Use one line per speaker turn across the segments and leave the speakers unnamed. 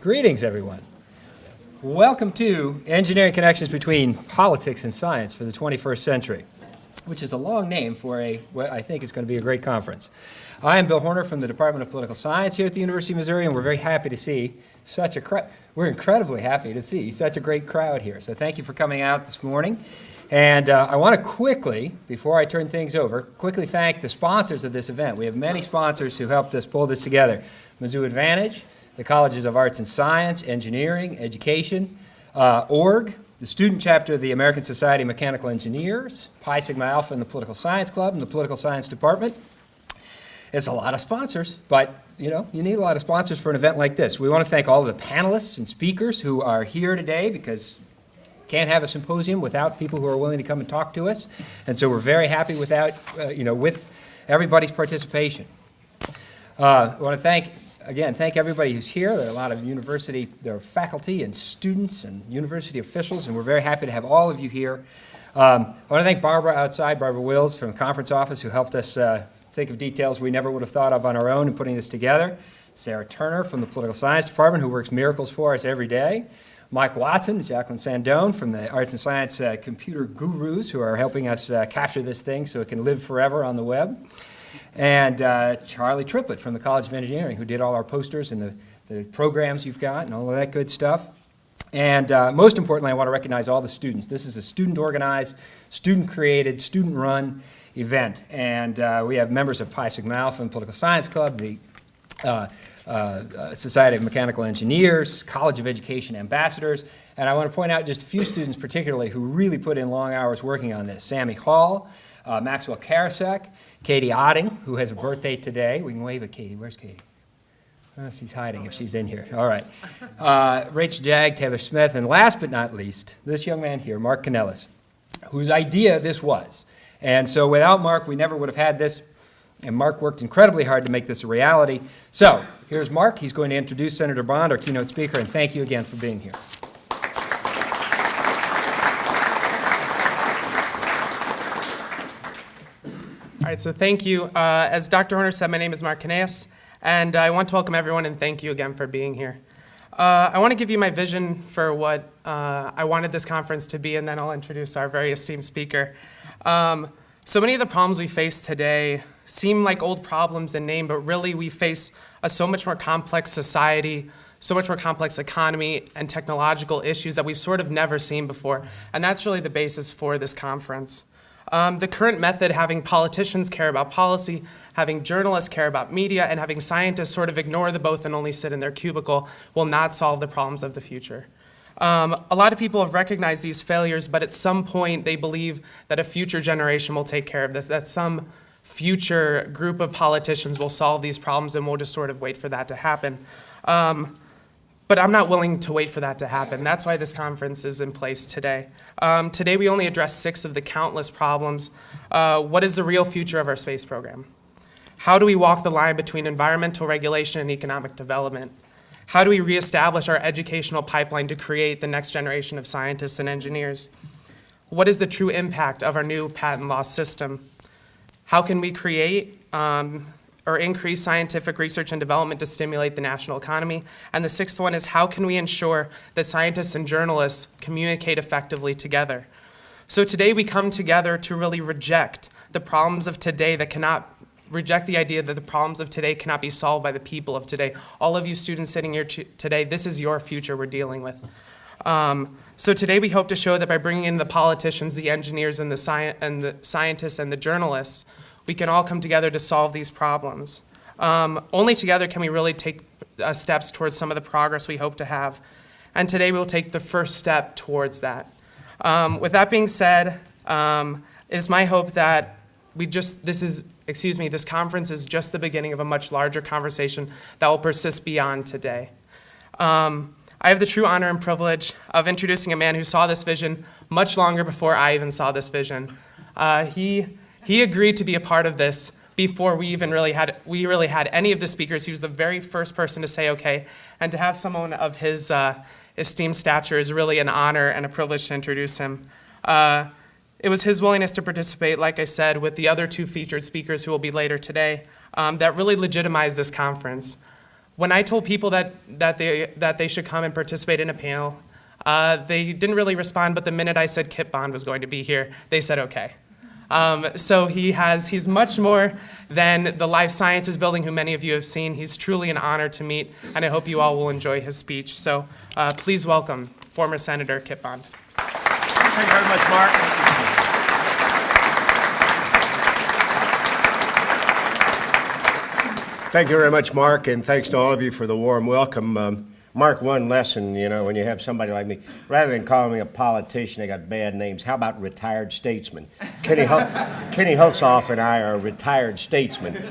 Greetings, everyone. Welcome to Engineering Connections Between Politics and Science for the 21st Century, which is a long name for what I think is going to be a great conference. I am Bill Horner from the Department of Political Science here at the University of Missouri, and we're very happy to see such a crowd. We're incredibly happy to see such a great crowd here. So thank you for coming out this morning. And I want to quickly, before I turn things over, quickly thank the sponsors of this event. We have many sponsors who helped us pull this together. Mizzou Advantage, the Colleges of Arts and Science, Engineering, Education, ORG, the Student Chapter of the American Society of Mechanical Engineers, Pi Sigma Alpha and the Political Science Club, and the Political Science Department. It's a lot of sponsors, but you need a lot of sponsors for an event like this. We want to thank all of the panelists and speakers who are here today, because can't have a symposium without people who are willing to come and talk to us. And so we're very happy with everybody's participation. I want to thank everybody who's here. There are a lot of there are faculty and students and university officials, and we're very happy to have all of you here. I want to thank Barbara Wills from the conference office, who helped us think of details we never would have thought of on our own in putting this together. Sarah Turner from the Political Science Department, who works miracles for us every day. Mike Watson and Jacqueline Sandone from the Arts and Science computer gurus, who are helping us capture this thing so it can live forever on the web. And Charlie Triplett from the College of Engineering, who did all our posters and the programs you've got and all of that good stuff. And most importantly, I want to recognize all the students. This is a student-organized, student-created, student-run event. And we have members of Pi Sigma Alpha and Political Science Club, the Society of Mechanical Engineers, College of Education ambassadors. And I want to point out just a few students particularly who really put in long hours working on this. Sammy Hall, Maxwell Karasek, Katie Otting, who has a birthday today. We can wave at Katie. Where's Katie? Oh, she's hiding if she's in here. All right. Rachel Jag, Taylor Smith, and last but not least, this young man here, Mark Canellis, whose idea this was. And so without Mark, we never would have had this. And Mark worked incredibly hard to make this a reality. So here's Mark. He's going to introduce Senator Bond, our keynote speaker, and thank you again for being here.
All right, so thank you. As Dr. Horner said, my name is Mark Canellis, and I want to welcome everyone and thank you again for being here. I want to give you my vision for what I wanted this conference to be, and then I'll introduce our very esteemed speaker. So many of the problems we face today seem like old problems in name, but really we face a so much more complex society, so much more complex economy and technological issues that we've sort of never seen before. And that's really the basis for this conference. The current method, having politicians care about policy, having journalists care about media, and having scientists sort of ignore the both and only sit in their cubicle, will not solve the problems of the future. A lot of people have recognized these failures, but at some point they believe that a future generation will take care of this, that some future group of politicians will solve these problems, and we'll just sort of wait for that to happen. But I'm not willing to wait for that to happen. That's why this conference is in place today. Today we only address 6 of the countless problems. What is the real future of our space program? How do we walk the line between environmental regulation and economic development? How do we reestablish our educational pipeline to create the next generation of scientists and engineers? What is the true impact of our new patent law system? How can we create or increase scientific research and development to stimulate the national economy? And the 6th one is, how can we ensure that scientists and journalists communicate effectively together? So today we come together to really reject the problems of today reject the idea that the problems of today cannot be solved by the people of today. All of you students sitting here today, this is your future we're dealing with. So today we hope to show that by bringing in the politicians, the engineers, and the scientists and the journalists, we can all come together to solve these problems. Only together can we really take steps towards some of the progress we hope to have. And today we'll take the first step towards that. With that being said, it is my hope that this conference is just the beginning of a much larger conversation that will persist beyond today. I have the true honor and privilege of introducing a man who saw this vision much longer before I even saw this vision. He agreed to be a part of this before we really had any of the speakers. He was the very first person to say okay, and to have someone of his esteemed stature is really an honor and a privilege to introduce him. It was his willingness to participate, like I said, with the other 2 featured speakers who will be later today, that really legitimized this conference. When I told people that they should come and participate in a panel, they didn't really respond, but the minute I said Kip Bond was going to be here, they said okay. So he's much more than the life sciences building who many of you have seen. He's truly an honor to meet, and I hope you all will enjoy his speech. So please welcome former Senator Kip Bond.
Thank you very much, Mark. Thank you very much, Mark, and thanks to all of you for the warm welcome. Mark, one lesson, when you have somebody like me, rather than calling me a politician, they got bad names. How about retired statesman? Kenny Hulshoff and I are retired statesmen.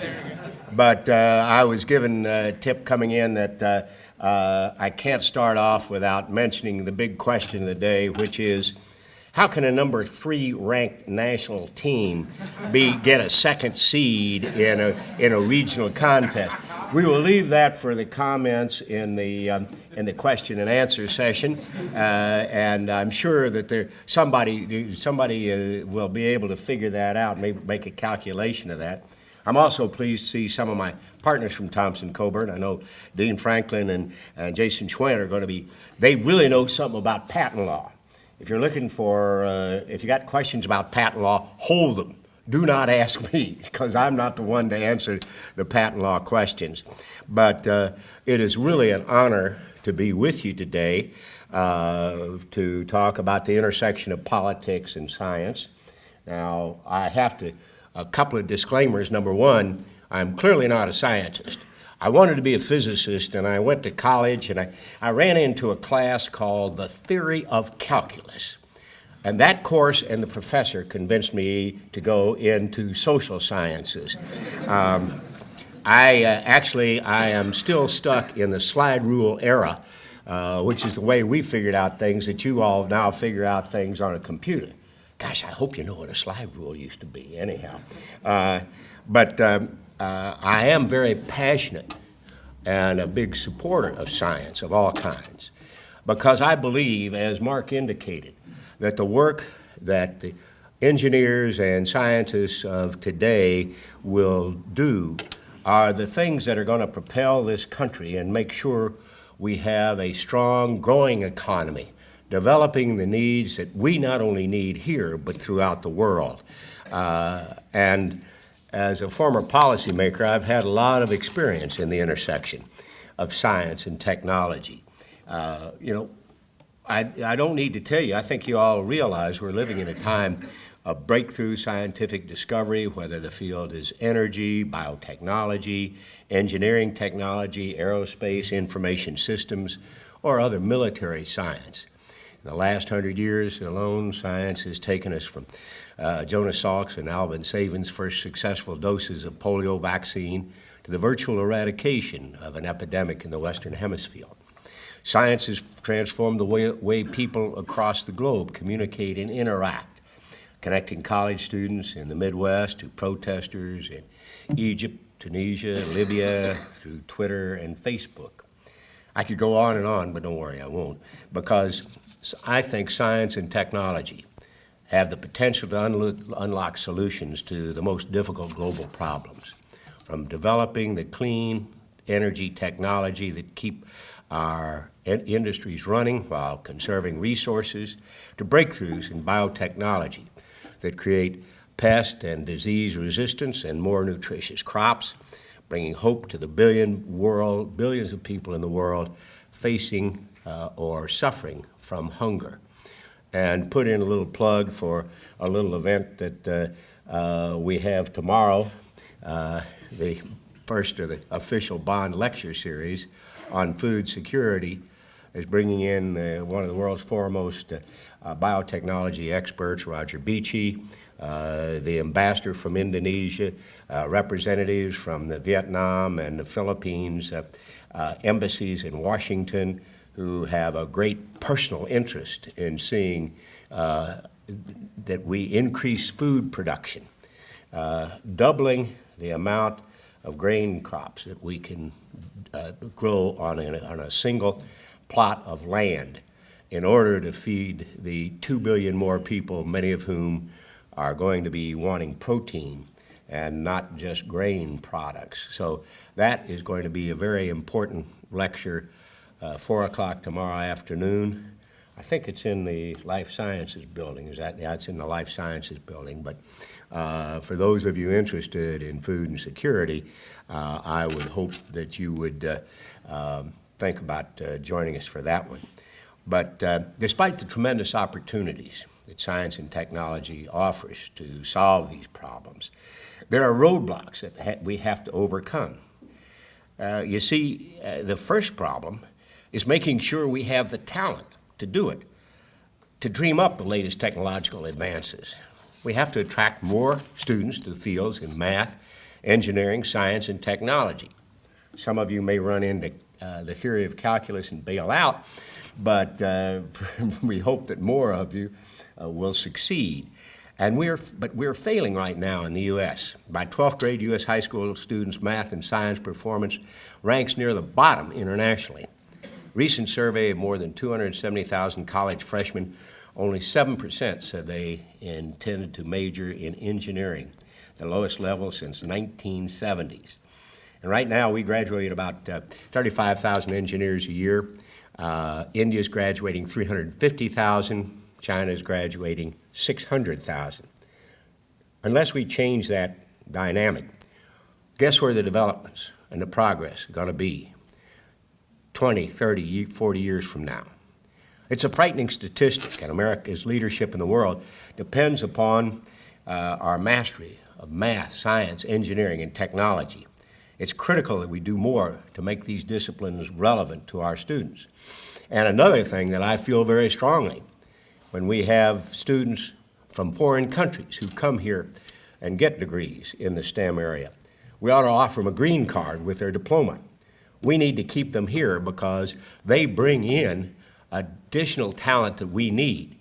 But I was given a tip coming in that I can't start off without mentioning the big question of the day, which is, how can a number 3 ranked national team get a second seed in a regional contest? We will leave that for the comments in the question and answer session, and I'm sure that somebody will be able to figure that out, make a calculation of that. I'm also pleased to see some of my partners from Thompson Coburn. I know Dean Franklin and Jason Schwinn are going to be. They really know something about patent law. If you're looking for, if you got questions about patent law, hold them. Do not ask me, because I'm not the one to answer the patent law questions. But it is really an honor to be with you today to talk about the intersection of politics and science. Now, I have a couple of disclaimers. Number one, I'm clearly not a scientist. I wanted to be a physicist, and I went to college, and I ran into a class called The Theory of Calculus. And that course and the professor convinced me to go into social sciences. I am still stuck in the slide rule era, which is the way we figured out things that you all now figure out things on a computer. Gosh, I hope you know what a slide rule used to be, anyhow. But I am very passionate and a big supporter of science of all kinds, because I believe, as Mark indicated, that the work that the engineers and scientists of today will do are the things that are going to propel this country and make sure we have a strong, growing economy, developing the needs that we not only need here, but throughout the world. And as a former policymaker, I've had a lot of experience in the intersection of science and technology. I don't need to tell you, I think you all realize we're living in a time of breakthrough scientific discovery, whether the field is energy, biotechnology, engineering technology, aerospace, information systems, or other military science. In the last 100 years alone, science has taken us from Jonas Salk's and Alvin Savin's first successful doses of polio vaccine to the virtual eradication of an epidemic in the Western Hemisphere. Science has transformed the way people across the globe communicate and interact, connecting college students in the Midwest to protesters in Egypt, Tunisia, Libya, through Twitter and Facebook. I could go on, but don't worry, I won't, because I think science and technology have the potential to unlock solutions to the most difficult global problems, from developing the clean energy technology that keep our industries running while conserving resources, to breakthroughs in biotechnology that create pest and disease resistance and more nutritious crops, bringing hope to the billions of people in the world facing or suffering from hunger. And put in a little plug for a little event that we have tomorrow, the first of the official Bond lecture series on food security, is bringing in one of the world's foremost biotechnology experts, Roger Beachy, the ambassador from Indonesia, representatives from the Vietnam and the Philippines, embassies in Washington, who have a great personal interest in seeing that we increase food production, doubling the amount of grain crops that we can grow on a single plot of land in order to feed the 2 billion more people, many of whom are going to be wanting protein and not just grain products. So that is going to be a very important lecture, 4 o'clock tomorrow afternoon. I think it's in the Life Sciences building. Is that? Yeah, it's in the Life Sciences building. But for those of you interested in food and security, I would hope that you would think about joining us for that one. But despite the tremendous opportunities that science and technology offers to solve these problems, there are roadblocks that we have to overcome. You see, the first problem is making sure we have the talent to do it, to dream up the latest technological advances. We have to attract more students to the fields in math, engineering, science, and technology. Some of you may run into the theory of calculus and bail out, but we hope that more of you will succeed. And we're failing right now in the U.S. By 12th grade, U.S. high school students' math and science performance ranks near the bottom internationally. Recent survey of more than 270,000 college freshmen, only 7% said they intended to major in engineering, the lowest level since 1970s. And right now, we graduate about 35,000 engineers a year. India's graduating 350,000. China's graduating 600,000. Unless we change that dynamic, guess where the developments and the progress are going to be 20, 30, 40 years from now? It's a frightening statistic, and America's leadership in the world depends upon our mastery of math, science, engineering, and technology. It's critical that we do more to make these disciplines relevant to our students. And another thing that I feel very strongly, when we have students from foreign countries who come here and get degrees in the STEM area, we ought to offer them a green card with their diploma. We need to keep them here because they bring in additional talent that we need.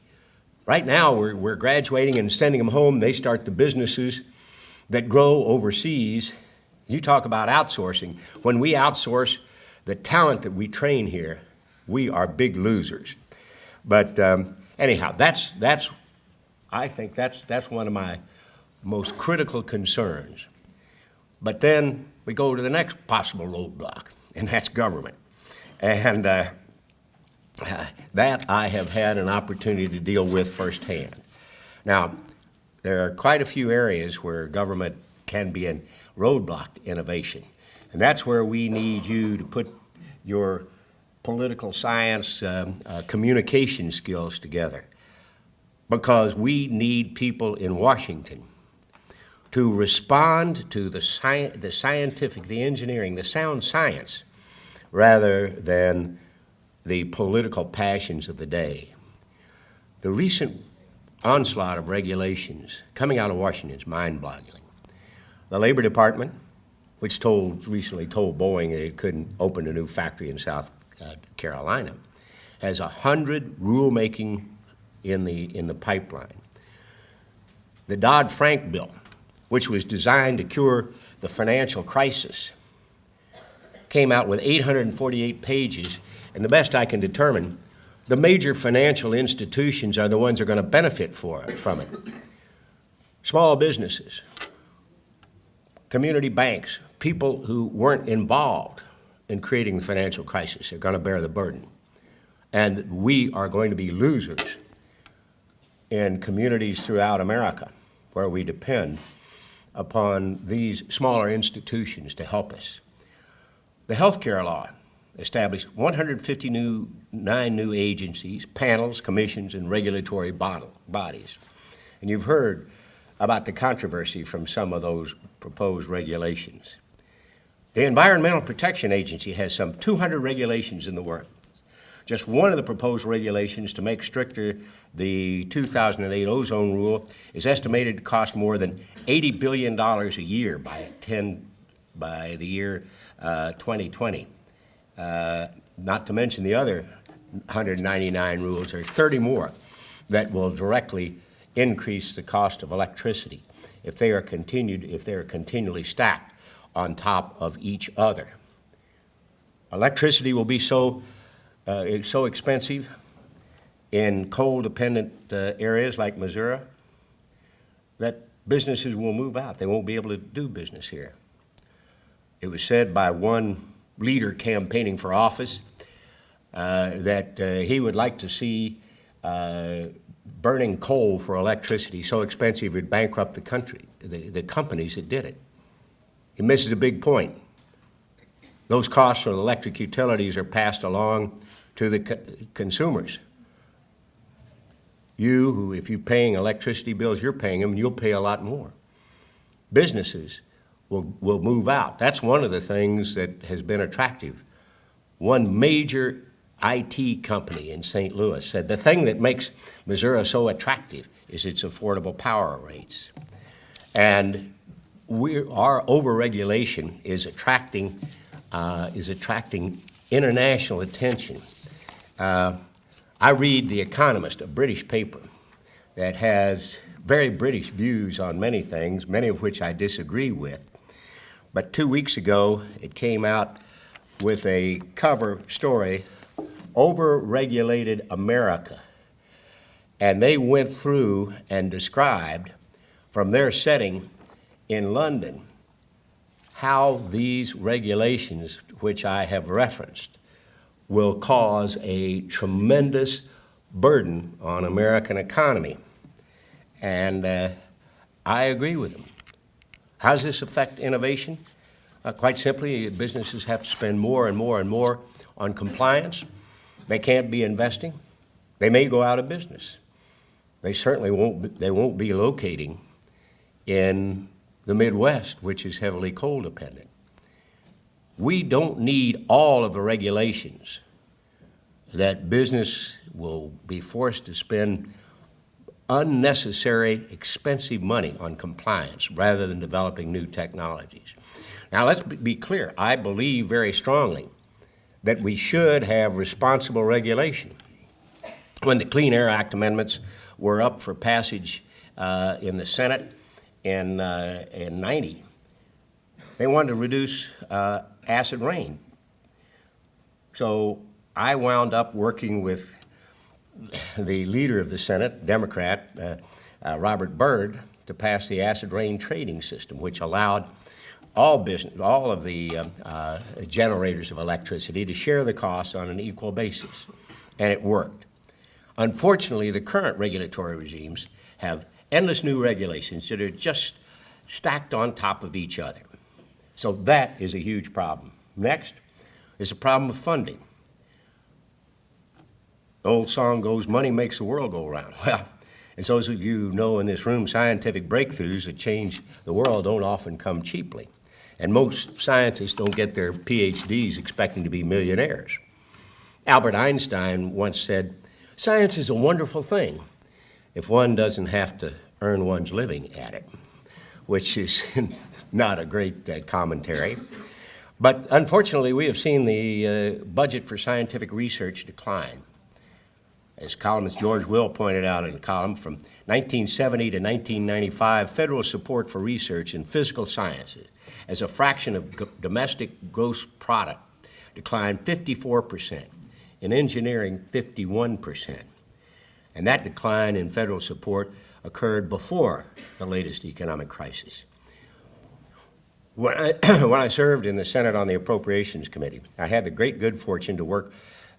Right now, we're graduating and sending them home. They start the businesses that grow overseas. You talk about outsourcing. When we outsource the talent that we train here, we are big losers. But anyhow, I think that's one of my most critical concerns. But then we go to the next possible roadblock, and that's government. And that I have had an opportunity to deal with firsthand. Now, there are quite a few areas where government can be a roadblock to innovation. And that's where we need you to put your political science communication skills together. Because we need people in Washington to respond to the scientific, the engineering, the sound science, rather than the political passions of the day. The recent onslaught of regulations coming out of Washington is mind-boggling. The Labor Department, which recently told Boeing it couldn't open a new factory in South Carolina, has 100 rulemaking in the pipeline. The Dodd-Frank bill, which was designed to cure the financial crisis, came out with 848 pages, and the best I can determine, the major financial institutions are the ones that are going to benefit from it. Small businesses, community banks, people who weren't involved in creating the financial crisis are going to bear the burden. And we are going to be losers in communities throughout America where we depend upon these smaller institutions to help us. The healthcare law established 159 new agencies, panels, commissions, and regulatory bodies. And you've heard about the controversy from some of those proposed regulations. The Environmental Protection Agency has some 200 regulations in the works. Just one of the proposed regulations to make stricter the 2008 ozone rule is estimated to cost more than $80 billion a year by the year 2020. Not to mention the other 199 rules, or 30 more, that will directly increase the cost of electricity if they are continually stacked on top of each other. Electricity will be so expensive in coal-dependent areas like Missouri that businesses will move out. They won't be able to do business here. It was said by one leader campaigning for office that he would like to see burning coal for electricity so expensive it would bankrupt the country, the companies that did it. He misses a big point. Those costs for electric utilities are passed along to the consumers. You, who, if you're paying electricity bills, you're paying them, and you'll pay a lot more. Businesses will move out. That's one of the things that has been attractive. One major IT company in St. Louis said the thing that makes Missouri so attractive is its affordable power rates. And our overregulation is attracting international attention. I read The Economist, a British paper that has very British views on many things, many of which I disagree with. But 2 weeks ago, it came out with a cover story, Overregulated America. And they went through and described from their setting in London how these regulations, which I have referenced, will cause a tremendous burden on American economy. And I agree with them. How does this affect innovation? Quite simply, businesses have to spend more and more and more on compliance. They can't be investing. They may go out of business. They certainly won't be locating in the Midwest, which is heavily coal dependent. We don't need all of the regulations that business will be forced to spend unnecessary, expensive money on compliance rather than developing new technologies. Now, let's be clear. I believe very strongly that we should have responsible regulation. When the Clean Air Act amendments were up for passage in the Senate in 90, they wanted to reduce acid rain. So I wound up working with the leader of the Senate, Democrat, Robert Byrd, to pass the acid rain trading system, which allowed all of the generators of electricity to share the costs on an equal basis, and it worked. Unfortunately, the current regulatory regimes have endless new regulations that are just stacked on top of each other. So that is a huge problem. Next is a problem of funding. The old song goes, money makes the world go round. Well, as those of you know in this room, scientific breakthroughs that change the world don't often come cheaply. And most scientists don't get their PhDs expecting to be millionaires. Albert Einstein once said, science is a wonderful thing if one doesn't have to earn one's living at it, which is not a great commentary. But unfortunately, we have seen the budget for scientific research decline. As columnist George Will pointed out in a column, from 1970 to 1995, federal support for research in physical sciences as a fraction of domestic gross product declined 54%, in engineering 51%. And that decline in federal support occurred before the latest economic crisis. When I served in the Senate on the Appropriations Committee, I had the great good fortune to work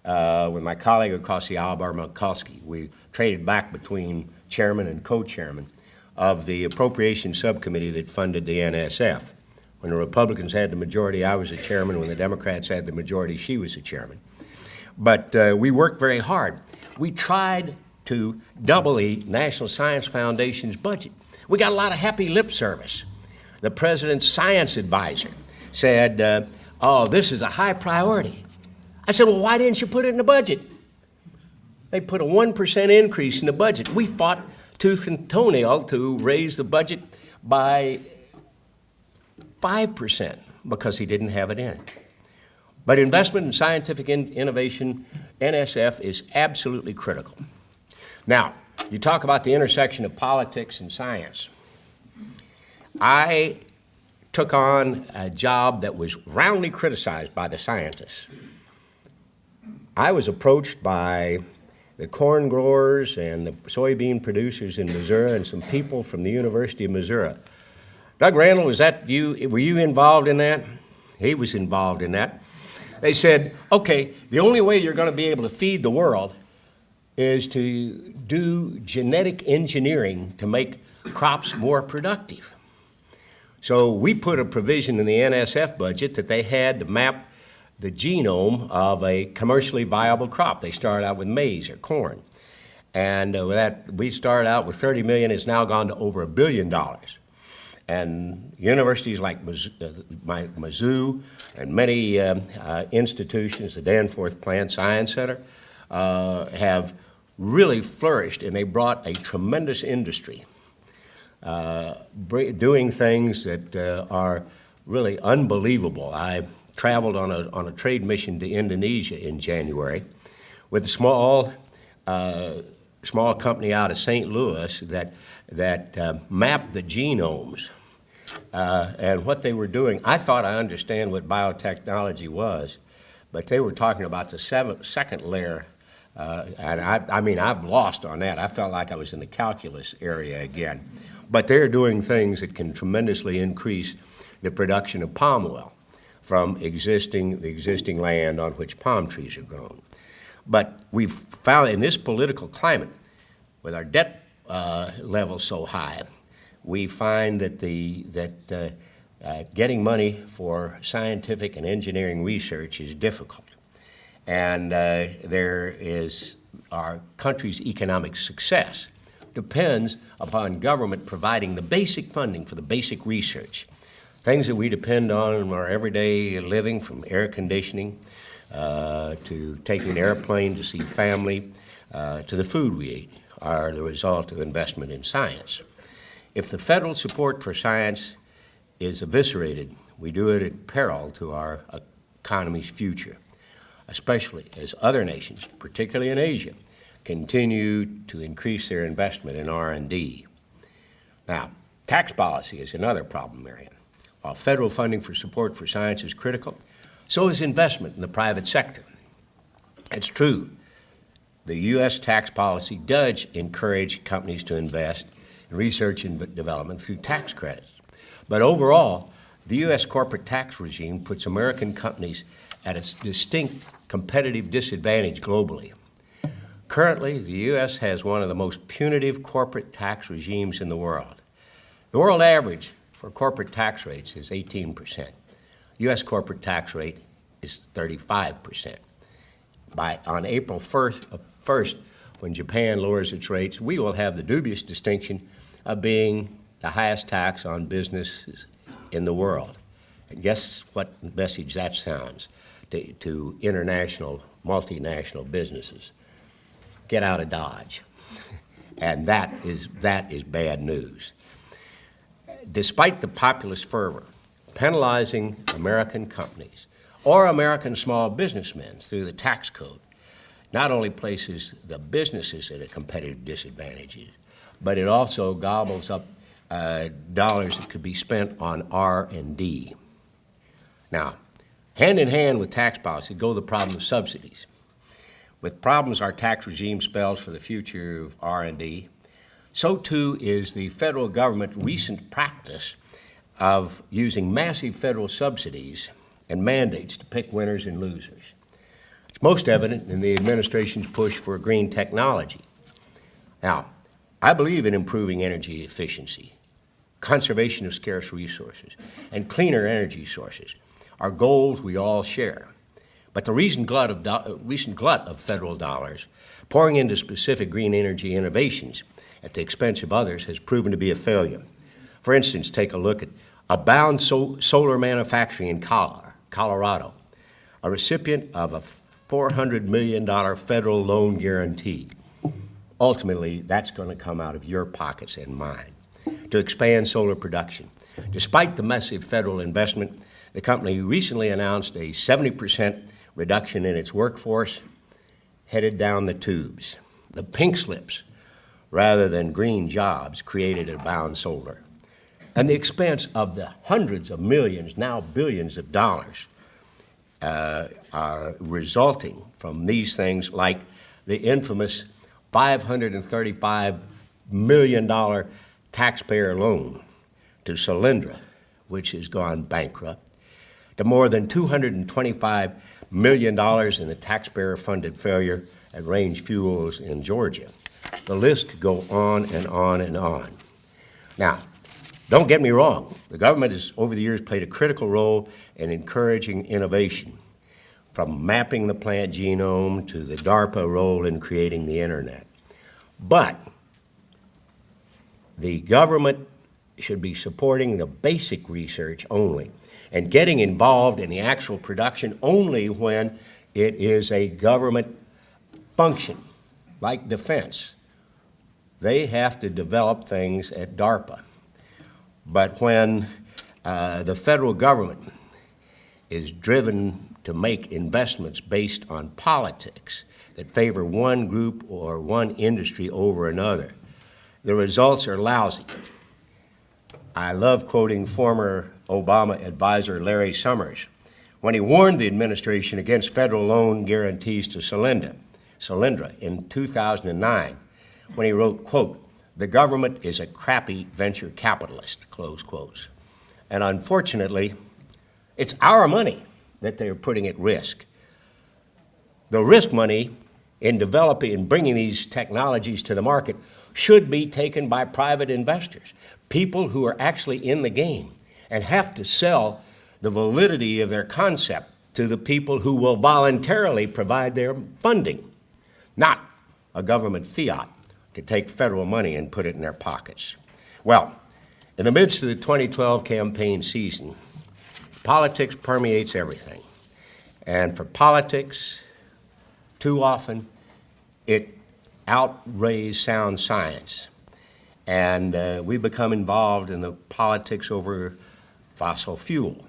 with my colleague across the aisle, Barbara Mikulski. We traded back between chairman and co-chairman of the Appropriations Subcommittee that funded the NSF. When the Republicans had the majority, I was the chairman. When the Democrats had the majority, she was the chairman. But we worked very hard. We tried to double the National Science Foundation's budget. We got a lot of happy lip service. The president's science advisor said, oh, this is a high priority. I said, well, why didn't you put it in the budget? They put a 1% increase in the budget. We fought tooth and toenail to raise the budget by 5% because he didn't have it in. But investment in scientific innovation, NSF, is absolutely critical. Now, you talk about the intersection of politics and science. I took on a job that was roundly criticized by the scientists. I was approached by the corn growers and the soybean producers in Missouri and some people from the University of Missouri. Doug Randall, was that you? Were you involved in that? He was involved in that. They said, okay, the only way you're going to be able to feed the world is to do genetic engineering to make crops more productive. So we put a provision in the NSF budget that they had to map the genome of a commercially viable crop. They started out with maize or corn. And with that, we started out with $30 million. It's now gone to over $1 billion. And universities like Mizzou and many institutions, the Danforth Plant Science Center, have really flourished, and they brought a tremendous industry doing things that are really unbelievable. I traveled on a trade mission to Indonesia in January with a small company out of St. Louis that mapped the genomes. And what they were doing, I thought I understand what biotechnology was, but they were talking about the second layer. And I've lost on that. I felt like I was in the calculus area again. But they're doing things that can tremendously increase the production of palm oil from the existing land on which palm trees are grown. But we've found in this political climate, with our debt level so high, we find that getting money for scientific and engineering research is difficult. And our country's economic success depends upon government providing the basic funding for the basic research. Things that we depend on in our everyday living, from air conditioning to taking an airplane to see family, to the food we eat, are the result of investment in science. If the federal support for science is eviscerated, we do it at peril to our economy's future, especially as other nations, particularly in Asia, continue to increase their investment in R&D. Now, tax policy is another problem area. While federal funding for support for science is critical, so is investment in the private sector. It's true, the U.S. tax policy does encourage companies to invest in research and development through tax credits. But overall, the U.S. corporate tax regime puts American companies at a distinct competitive disadvantage globally. Currently, the U.S. has one of the most punitive corporate tax regimes in the world. The world average for corporate tax rates is 18%. U.S. corporate tax rate is 35%. On April 1st, when Japan lowers its rates, we will have the dubious distinction of being the highest tax on businesses in the world. And guess what message that sounds to international, multinational businesses? Get out of Dodge. And that is bad news. Despite the populist fervor, penalizing American companies or American small businessmen through the tax code not only places the businesses at a competitive disadvantage, but it also gobbles up dollars that could be spent on R&D. Now, hand in hand with tax policy go the problem of subsidies. With problems our tax regime spells for the future of R&D, so too is the federal government's recent practice of using massive federal subsidies and mandates to pick winners and losers. It's most evident in the administration's push for green technology. Now, I believe in improving energy efficiency, conservation of scarce resources, and cleaner energy sources are goals we all share. But the recent glut of federal dollars pouring into specific green energy innovations at the expense of others has proven to be a failure. For instance, take a look at Abound Solar Manufacturing in Colorado, a recipient of a $400 million federal loan guarantee. Ultimately, that's going to come out of your pockets and mine to expand solar production. Despite the massive federal investment, the company recently announced a 70% reduction in its workforce, headed down the tubes. The pink slips, rather than green jobs, created at Abound Solar. And the expense of the hundreds of millions, now billions of dollars, are resulting from these things like the infamous $535 million taxpayer loan to Solyndra, which has gone bankrupt, to more than $225 million in the taxpayer-funded failure at Range Fuels in Georgia. The list could go on and on and on. Now, don't get me wrong. The government has, over the years, played a critical role in encouraging innovation, from mapping the plant genome to the DARPA role in creating the internet. But the government should be supporting the basic research only and getting involved in the actual production only when it is a government function, like defense. They have to develop things at DARPA. But when the federal government is driven to make investments based on politics that favor one group or one industry over another, the results are lousy. I love quoting former Obama advisor Larry Summers when he warned the administration against federal loan guarantees to Solyndra in 2009, when he wrote, quote, "The government is a crappy venture capitalist," close quotes. And unfortunately, it's our money that they're putting at risk. The risk money in developing and bringing these technologies to the market should be taken by private investors, people who are actually in the game and have to sell the validity of their concept to the people who will voluntarily provide their funding, not a government fiat to take federal money and put it in their pockets. Well, in the midst of the 2012 campaign season, politics permeates everything. And for politics, too often, it outweighs sound science. And we become involved in the politics over fossil fuel.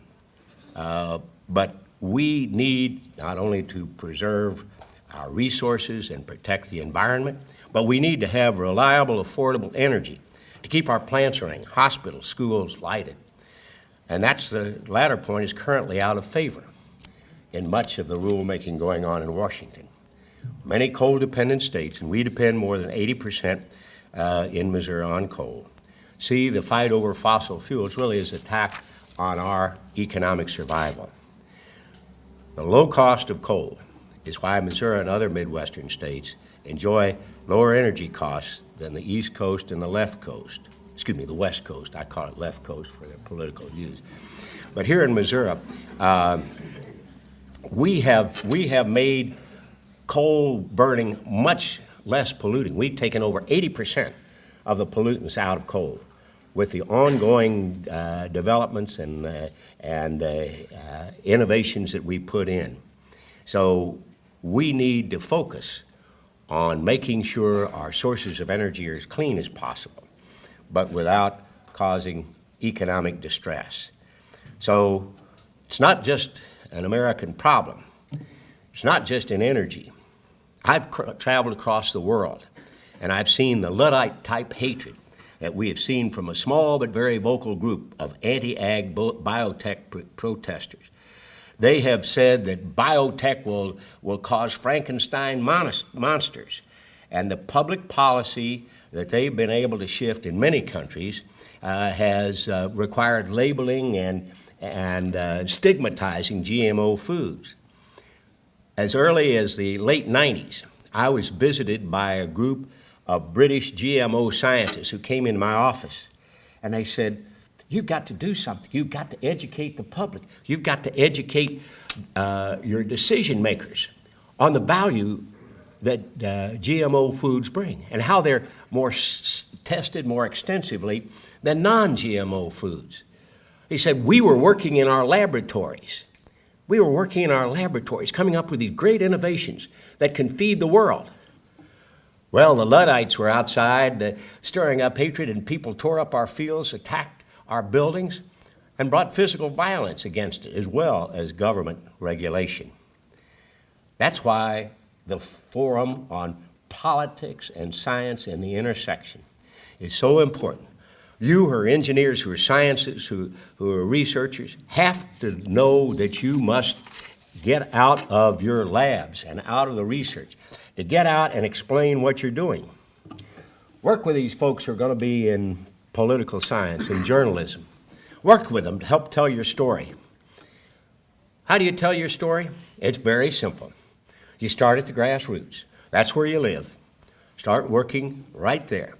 But we need not only to preserve our resources and protect the environment, but we need to have reliable, affordable energy to keep our plants running, hospitals, schools lighted. And that's the latter point is currently out of favor in much of the rulemaking going on in Washington. Many coal-dependent states, and we depend more than 80% in Missouri on coal, see the fight over fossil fuels really as an attack on our economic survival. The low cost of coal is why Missouri and other Midwestern states enjoy lower energy costs than the East Coast and the left coast. Excuse me, the West Coast. I call it left coast for their political views. But here in Missouri, we have made coal burning much less polluting. We've taken over 80% of the pollutants out of coal with the ongoing developments and innovations that we put in. So we need to focus on making sure our sources of energy are as clean as possible, but without causing economic distress. So it's not just an American problem. It's not just in energy. I've traveled across the world, and I've seen the Luddite-type hatred that we have seen from a small but very vocal group of anti-ag biotech protesters. They have said that biotech will cause Frankenstein monsters, and the public policy that they've been able to shift in many countries has required labeling and stigmatizing GMO foods. As early as the late 90s, I was visited by a group of British GMO scientists who came into my office, and they said, "You've got to do something. You've got to educate the public. You've got to educate your decision makers on the value that GMO foods bring and how they're more tested more extensively than non-GMO foods." He said, "We were working in our laboratories. We were working in our laboratories, coming up with these great innovations that can feed the world." Well, the Luddites were outside stirring up hatred, and people tore up our fields, attacked our buildings, and brought physical violence against it, as well as government regulation. That's why the Forum on Politics and Science and the Intersection is so important. You who are engineers, who are scientists, who are researchers, have to know that you must get out of your labs and out of the research to get out and explain what you're doing. Work with these folks who are going to be in political science and journalism. Work with them to help tell your story. How do you tell your story? It's very simple. You start at the grassroots. That's where you live. Start working right there.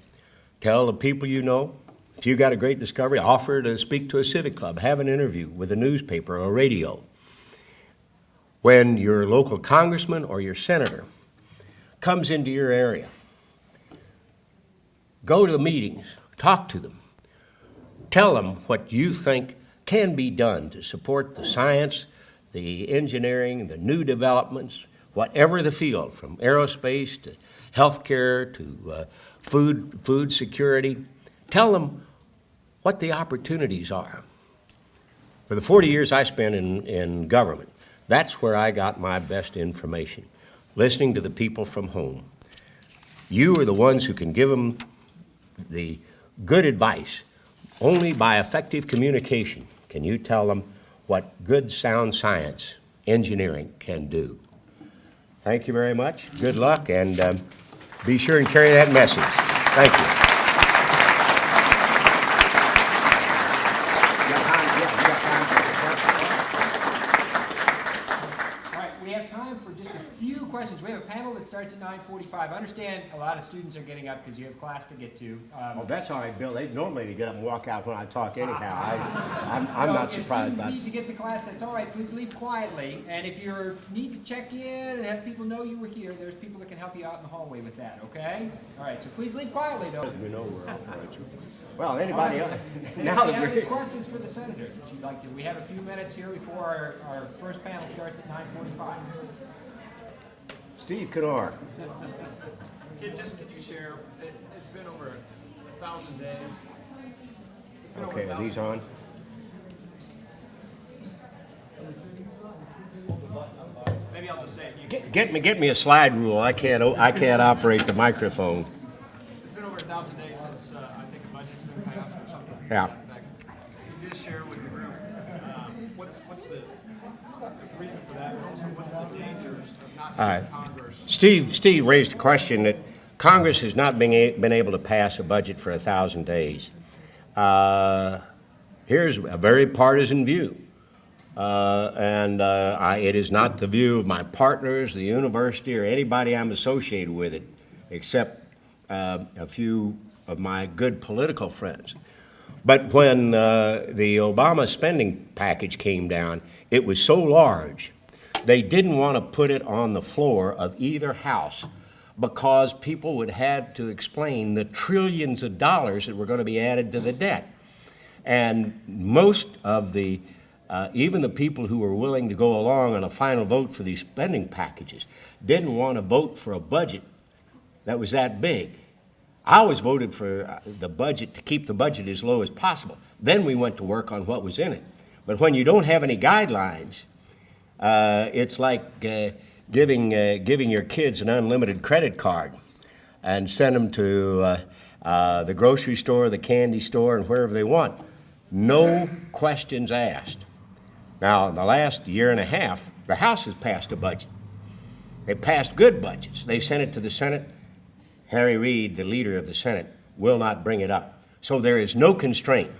Tell the people you know. If you got a great discovery, offer to speak to a civic club, have an interview with a newspaper or radio. When your local congressman or your senator comes into your area, go to the meetings, talk to them. Tell them what you think can be done to support the science, the engineering, the new developments, whatever the field, from aerospace to healthcare to food security. Tell them what the opportunities are. For the 40 years I spent in government, that's where I got my best information, listening to the people from home. You are the ones who can give them the good advice. Only by effective communication can you tell them what good, sound science, engineering can do. Thank you very much. Good luck, and be sure and carry that message. Thank you.
All right, we have time for just a few questions. We have a panel that starts at 9:45. I understand a lot of students are getting up because you have class to get to.
Oh, that's all right, Bill. They normally get up and walk out when I talk anyhow. I'm not surprised about
If you need to get to class, that's all right. Please leave quietly. And if you need to check in and have people know you were here, there's people that can help you out in the hallway with that, okay? All right, so please leave quietly, though.
You know we're off. Well, anybody else?
Now,
Now
if you
that
have any
we're...
questions for the senator that you'd like to, we have a few minutes here before our first panel starts at 9:45.
Steve Kennard.
Could you share, it's been over 1,000 days. It's been over
Okay, are
1,000
these on?
Maybe I'll just say it.
Get me a slide rule. I can't operate the microphone.
It's been over 1,000 days since I think the budget's been passed or something.
Yeah.
Could you just share with the group what's the reason for that, and also what's the dangers of not having Congress?
Steve raised a question that Congress has not been able to pass a budget for 1,000 days. Here's a very partisan view. It is not the view of my partners, the university, or anybody I'm associated with it, except a few of my good political friends. But when the Obama spending package came down, it was so large, they didn't want to put it on the floor of either house because people would have to explain the trillions of dollars that were going to be added to the debt. And most of the even the people who were willing to go along on a final vote for these spending packages didn't want to vote for a budget that was that big. I always voted for the budget to keep the budget as low as possible. Then we went to work on what was in it. But when you don't have any guidelines, it's like giving your kids an unlimited credit card and send them to the grocery store, the candy store, and wherever they want. No questions asked. Now, in the last year and a half, the House has passed a budget. They passed good budgets. They sent it to the Senate. Harry Reid, the leader of the Senate, will not bring it up. So there is no constraint.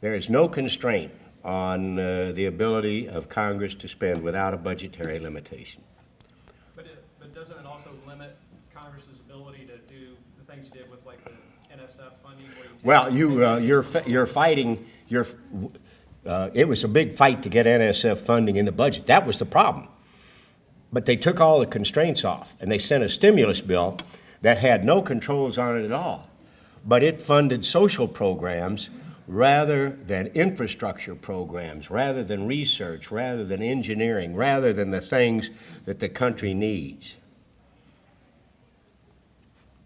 There is no constraint on the ability of Congress to spend without a budgetary limitation.
But doesn't it also limit Congress's ability to do the things you did with like the NSF funding? Where you take
Well, you're fighting. It was a big fight to get NSF funding in the budget. That was the problem. But they took all the constraints off, and they sent a stimulus bill that had no controls on it at all. But it funded social programs rather than infrastructure programs, rather than research, rather than engineering, rather than the things that the country needs.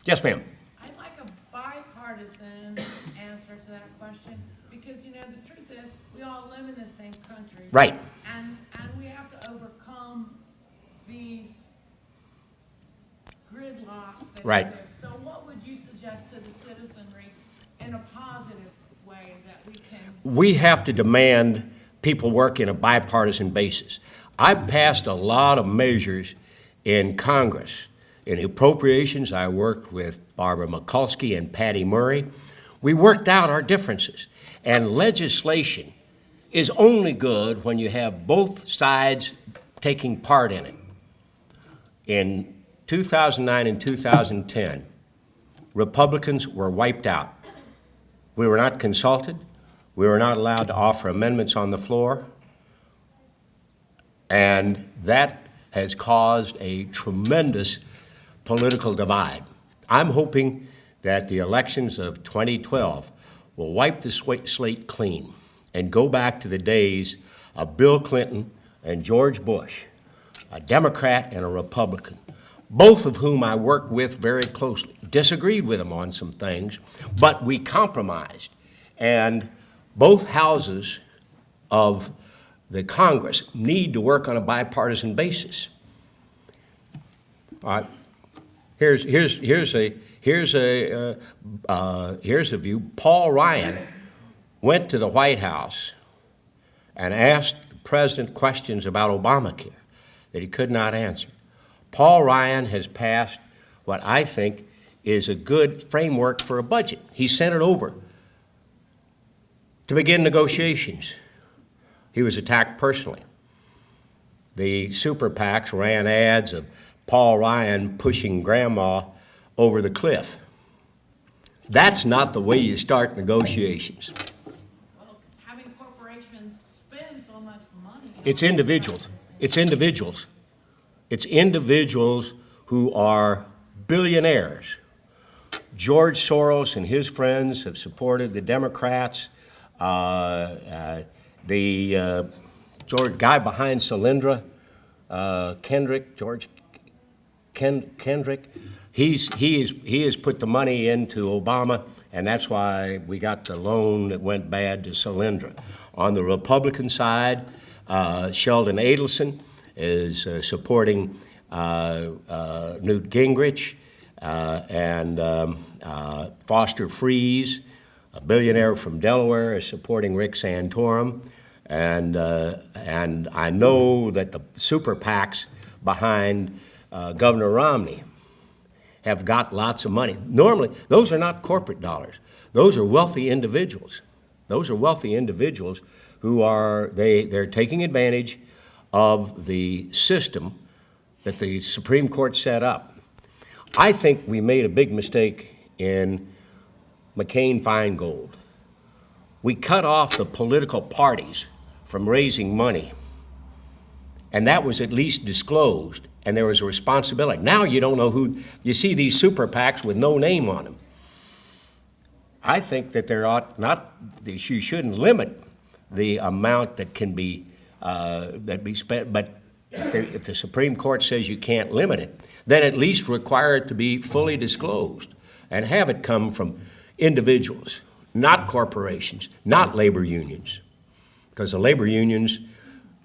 Yes, ma'am.
I'd like a bipartisan answer to that question, because, you know, the truth is, we all live in the same country.
Right.
And we have to overcome these gridlocks that
Right.
exist. So what would you suggest to the citizenry in a positive way that we can?
We have to demand people work in a bipartisan basis. I've passed a lot of measures in Congress In appropriations, I worked with Barbara Mikulski and Patty Murray. We worked out our differences. And legislation is only good when you have both sides taking part in it. In 2009 and 2010, Republicans were wiped out. We were not consulted. We were not allowed to offer amendments on the floor. And that has caused a tremendous political divide. I'm hoping that the elections of 2012 will wipe the slate clean and go back to the days of Bill Clinton and George Bush, a Democrat and a Republican, both of whom I worked with very closely. Disagreed with them on some things, but we compromised. And both houses of the Congress need to work on a bipartisan basis. All right. Here's a view. Paul Ryan went to the White House and asked the president questions about Obamacare that he could not answer. Paul Ryan has passed what I think is a good framework for a budget. He sent it over to begin negotiations. He was attacked personally. The super PACs ran ads of Paul Ryan pushing grandma over the cliff. That's not the way you start negotiations.
Well, having corporations spend so much money.
It's individuals. It's individuals. It's individuals who are billionaires. George Soros and his friends have supported the Democrats. The guy behind Solyndra, Kendrick, he has put the money into Obama, and that's why we got the loan that went bad to Solyndra. On the Republican side, Sheldon Adelson is supporting Newt Gingrich and Foster Freeze, a billionaire from Delaware, is supporting Rick Santorum. And I know that the super PACs behind Governor Romney have got lots of money. Normally, those are not corporate dollars. Those are wealthy individuals. Those are wealthy individuals who are, they're taking advantage of the system that the Supreme Court set up. I think we made a big mistake in McCain-Feingold. We cut off the political parties from raising money, and that was at least disclosed, and there was a responsibility. Now you don't know who, you see these super PACs with no name on them. I think that there ought not, you shouldn't limit the amount that can be, that be spent, but if the Supreme Court says you can't limit it, then at least require it to be fully disclosed and have it come from individuals, not corporations, not labor unions, because the labor unions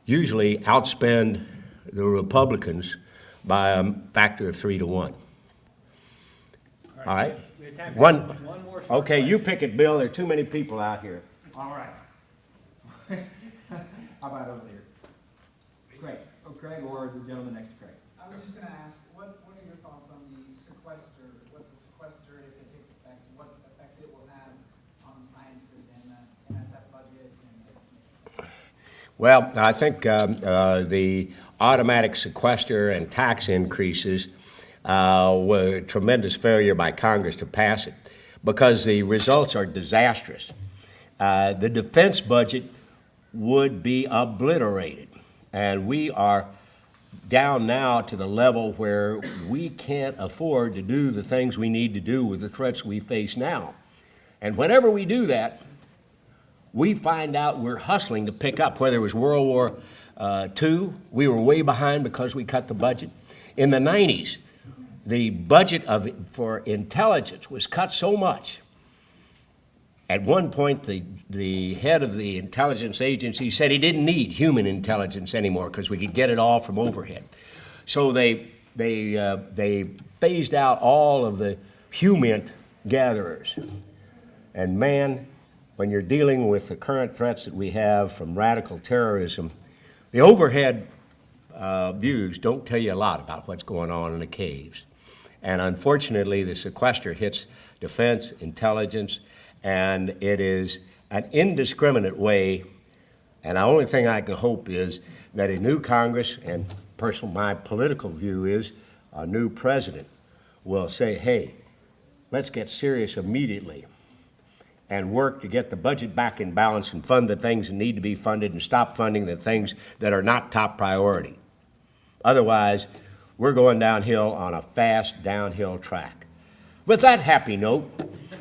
usually outspend the Republicans by a factor of 3 to 1. All right? One more. Okay, you pick it, Bill. There are too many people out here.
All right. How about over there? Craig. Oh, Craig, or the gentleman next to Craig.
I was just going to ask, what are your thoughts on the sequester, what the sequester, if it takes effect, what effect it will have on sciences and the NSF budget?
Well, I think the automatic sequester and tax increases were a tremendous failure by Congress to pass it because the results are disastrous. The defense budget would be obliterated, and we are down now to the level where we can't afford to do the things we need to do with the threats we face now. And whenever we do that, we find out we're hustling to pick up. Whether it was World War II, we were way behind because we cut the budget. In the 90s, the budget for intelligence was cut so much. At one point, the head of the intelligence agency said he didn't need human intelligence anymore because we could get it all from overhead. So they phased out all of the human gatherers. And man, when you're dealing with the current threats that we have from radical terrorism, the overhead views don't tell you a lot about what's going on in the caves. And unfortunately, the sequester hits defense, intelligence, and it is an indiscriminate way. And the only thing I can hope is that a new Congress, and personal, my political view is a new president will say, hey, let's get serious immediately and work to get the budget back in balance and fund the things that need to be funded and stop funding the things that are not top priority. Otherwise, we're going downhill on a fast downhill track. With that happy note,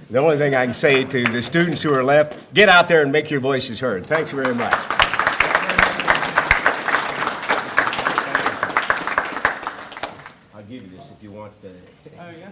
the only thing I can say to the students who are left, get out there and make your voices heard. Thanks very much. I'll give you this if you want the...
Oh, yeah.